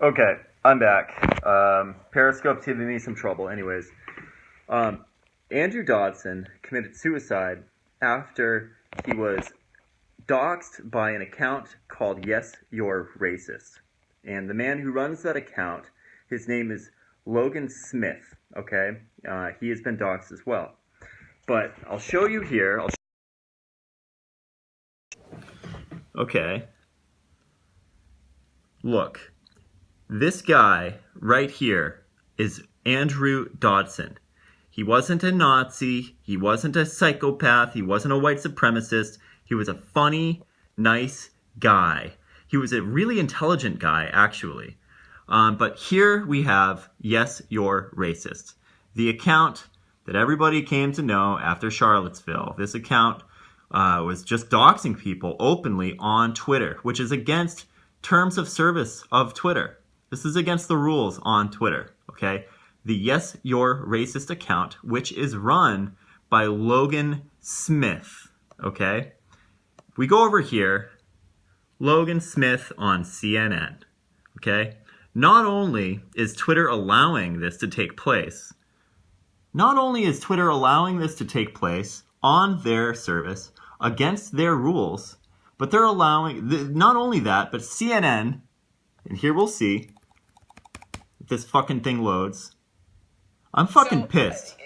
Okay, I'm back. Periscope's giving me some trouble. Anyways, Andrew Dodson committed suicide after he was doxed by an account called Yes, You're Racist. And the man who runs that account, his name is Logan Smith, okay? He has been doxed as well. But I'll show you here. Okay. Look. This guy right here is Andrew Dodson. He wasn't a Nazi. He wasn't a psychopath. He wasn't a white supremacist. He was a funny, nice guy. He was a really intelligent guy, actually. But here we have Yes, You're Racist. The account that everybody came to know after Charlottesville. This account was just doxing people openly on Twitter, which is against terms of service of Twitter. This is against the rules on Twitter, okay? The Yes, You're Racist account, which is run by Logan Smith, okay? We go over here, Logan Smith on CNN, okay? Not only is Twitter allowing this to take place, on their service against their rules, but they're allowing, not only that, but CNN, and here we'll see, if this fucking thing loads. I'm fucking pissed.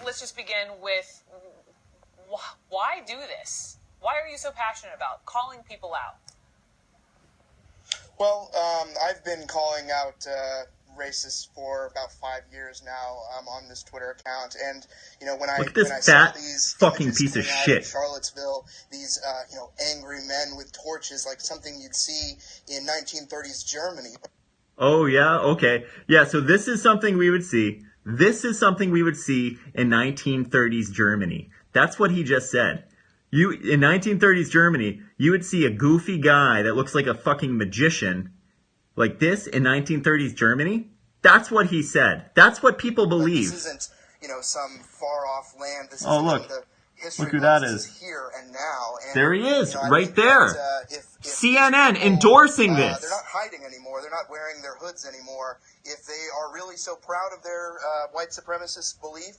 Let's just begin with, why do this? Why are you so passionate about calling people out? Well, I've been calling out racists for about 5 years now on this Twitter account, and when I saw these fucking piece of shit in Charlottesville, these angry men with torches, like something you'd see in 1930s Germany. Oh yeah, okay, yeah. So this is something we would see. This is something we would see in 1930s Germany. That's what he just said. In 1930s Germany, you would see a goofy guy that looks like a fucking magician like this in 1930s Germany. That's what he said. That's what people believe. This isn't, some far-off land. This is look. The history. Look who that is. Here and now. And, there he is, right there. That, if CNN people, endorsing this. They're not hiding anymore. They're not wearing their hoods anymore. If they are really so proud of their white supremacist belief,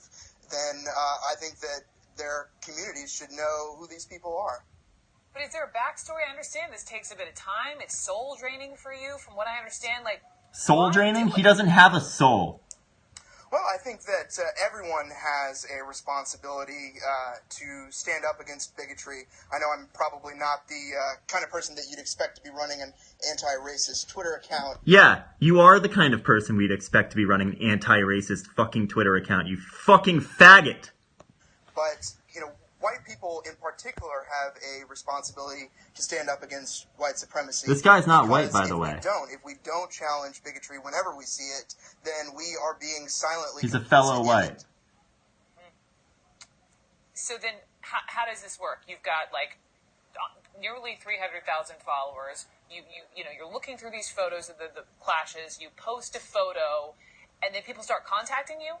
then I think that their communities should know who these people are. But is there a backstory? I understand this takes a bit of time. It's soul draining for you, from what I understand. Soul draining? He doesn't have a soul. Well, I think that everyone has a responsibility to stand up against bigotry. I know I'm probably not the kind of person that you'd expect to be running an anti-racist Twitter account. Yeah, you are the kind of person we'd expect to be running an anti-racist fucking Twitter account, you fucking faggot. But, white people in particular have a responsibility to stand up against white supremacy. This guy's not white, by the way. If we don't challenge bigotry whenever we see it, then we are being silently... He's a fellow white. So then, how does this work? You've got, nearly 300,000 followers. You're looking through these photos of the clashes. You post a photo, and then people start contacting you?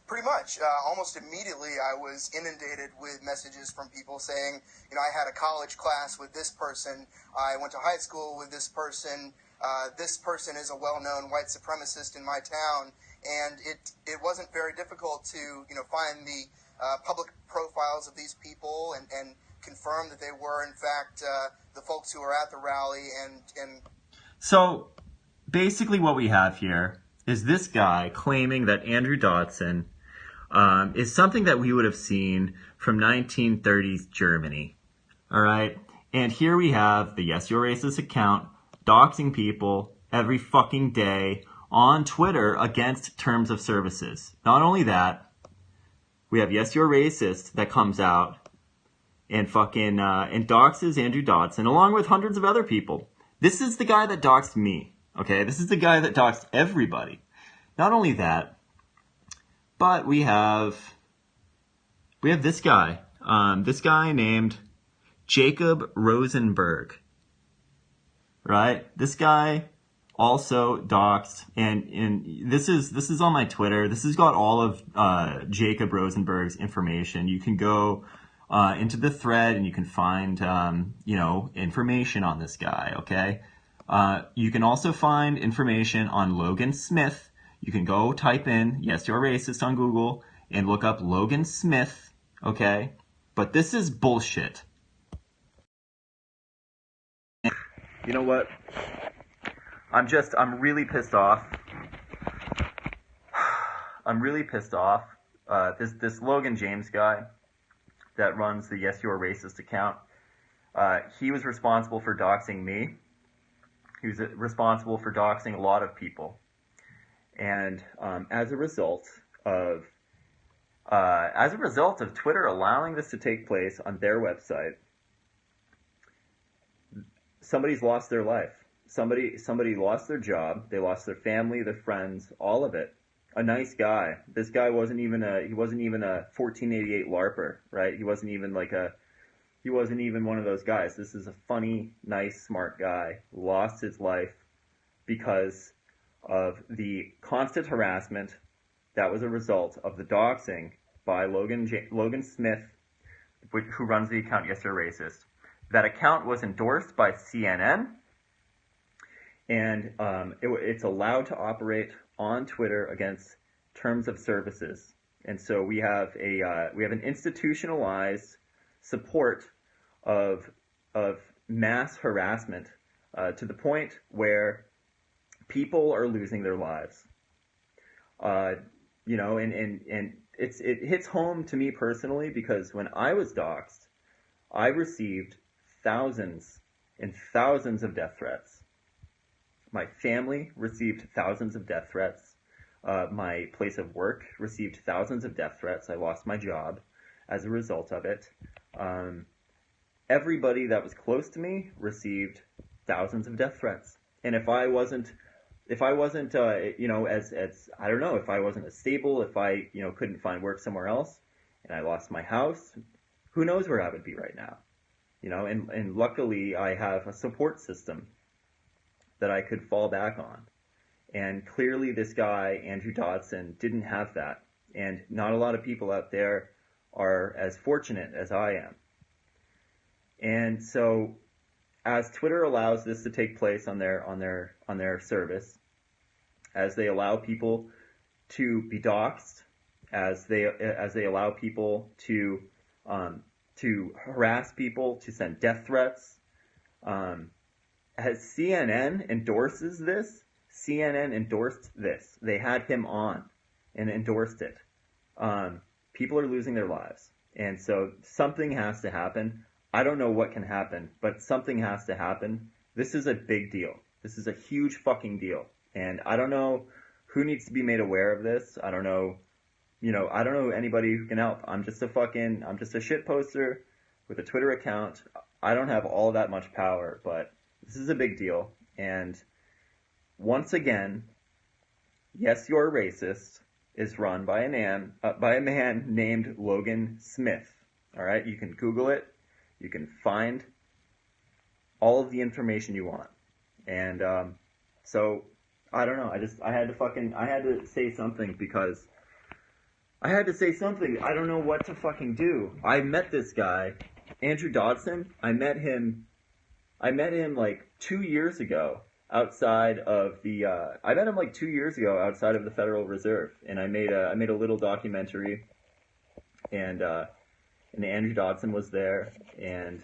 Pretty much. Almost immediately, I was inundated with messages from people saying, I had a college class with this person, I went to high school with this person is a well-known white supremacist in my town, and it wasn't very difficult to, find the public profiles of these people and confirm that they were, in fact, the folks who were at the rally. And So, basically what we have here is this guy claiming that Andrew Dodson is something that we would have seen from 1930s Germany. All right? And here we have the Yes, You're Racist account doxing people every fucking day on Twitter against terms of services. Not only that, we have Yes, You're Racist that comes out and fucking and doxes Andrew Dodson along with hundreds of other people. This is the guy that doxed me. Okay? This is the guy that doxed everybody. Not only that, but we have this guy named Jacob Rosenberg, right? This guy also doxed, and this is on my Twitter. This has got all of Jacob Rosenberg's information. You can go into the thread and you can find information on this guy. Okay, You can also find information on Logan Smith. You can go type in "Yes, You're Racist" on Google and look up Logan Smith, okay? But this is bullshit. You know what? I'm really pissed off. I'm really pissed off. This Logan James guy that runs the Yes You're Racist account, he was responsible for doxing me. He was responsible for doxing a lot of people. And as a result of Twitter allowing this to take place on their website, somebody's lost their life. Somebody lost their job. They lost their family, their friends, all of it. A nice guy. This guy wasn't even a 1488 LARPer, right? He wasn't even one of those guys. This is a funny, nice, smart guy. Lost his life because of the constant harassment that was a result of the doxing by Logan Smith, who runs the account Yes You're Racist. That account was endorsed by CNN, and it's allowed to operate on Twitter against terms of services. And so we have an institutionalized support of mass harassment to the point where people are losing their lives. You know, and it hits home to me personally because when I was doxxed, I received thousands and thousands of death threats. My family received thousands of death threats. My place of work received thousands of death threats. I lost my job as a result of it. Everybody that was close to me received thousands of death threats. And if I wasn't, you know, as I don't know, if I wasn't as stable, if I, you know, couldn't find work somewhere else, and I lost my house, who knows where I would be right now, you know? And luckily, I have a support system that I could fall back on. And clearly, this guy Andrew Dodson didn't have that, and not a lot of people out there are as fortunate as I am. And so, as Twitter allows this to take place on their service, as they allow people to be doxxed, as they allow people to harass people, to send death threats, as CNN endorses this, CNN endorsed this. They had him on and endorsed it. People are losing their lives, and so something has to happen. I don't know what can happen, but something has to happen. This is a big deal. This is a huge fucking deal. And I don't know who needs to be made aware of this. I don't know, you know, I don't know anybody who can help. I'm just a shit poster with a Twitter account. I don't have all that much power, but this is a big deal. And once again, Yes You're Racist is run by a man named Logan Smith. All right, you can Google it. You can find all of the information you want. And so, I don't know. I had to say something because I had to say something. I don't know what to fucking do. I met this guy, Andrew Dodson. I met him like 2 years ago outside of the Federal Reserve, and I made a little documentary, and Andrew Dodson was there, and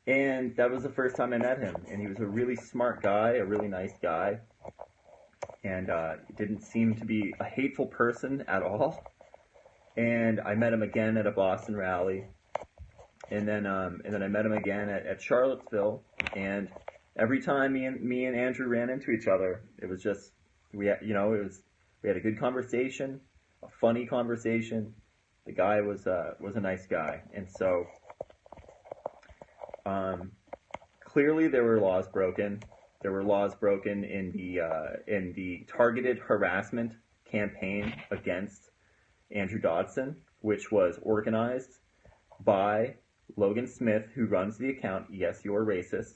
that was the first time I met him, and he was a really smart guy, a really nice guy, and didn't seem to be a hateful person at all. And I met him again at a Boston rally, and then I met him again at Charlottesville, and every time me and Andrew ran into each other, it was just we had a good conversation, a funny conversation. The guy was a nice guy, and so clearly there were laws broken. There were laws broken in the targeted harassment campaign against Andrew Dodson, which was organized by Logan Smith, who runs the account Yes You're Racist,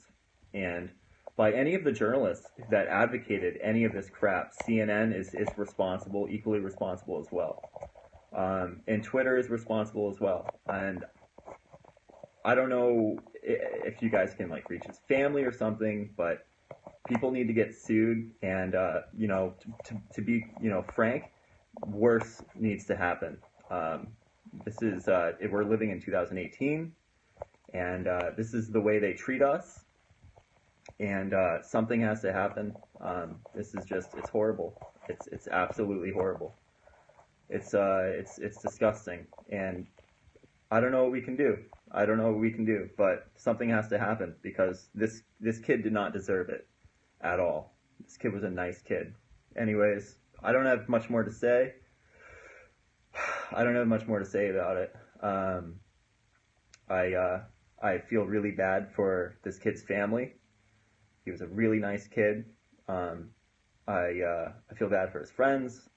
and by any of the journalists that advocated any of this crap. CNN is responsible, equally responsible as well. And Twitter is responsible as well. And I don't know if you guys can like reach his family or something, but People need to get sued, and to be frank, worse needs to happen. This is we're living in 2018, and this is the way they treat us, and something has to happen. This is just, it's horrible. It's absolutely horrible. It's disgusting, and I don't know what we can do. I don't know what we can do, but something has to happen, because this kid did not deserve it at all. This kid was a nice kid. Anyways, I don't have much more to say. I don't have much more to say about it. I feel really bad for this kid's family. He was a really nice kid. I feel bad for his friends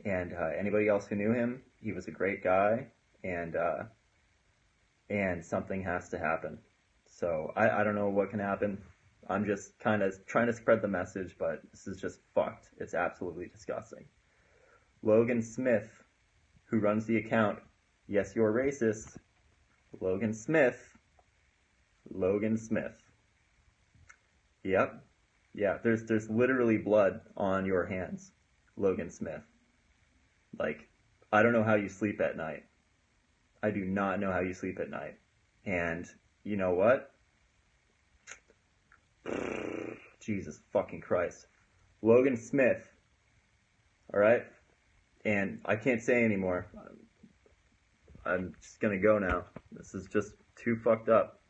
and anybody else who knew him. He was a great guy, and something has to happen. So I don't know what can happen. I'm just kind of trying to spread the message, but this is just fucked. It's absolutely disgusting. Logan Smith, who runs the account, Yes, You're Racist. Logan Smith. Yep. Yeah, there's literally blood on your hands, Logan Smith. Like, I don't know how you sleep at night. I do not know how you sleep at night. And you know what? Jesus fucking Christ. Logan Smith. Alright? And I can't say anymore. I'm just gonna go now. This is just too fucked up.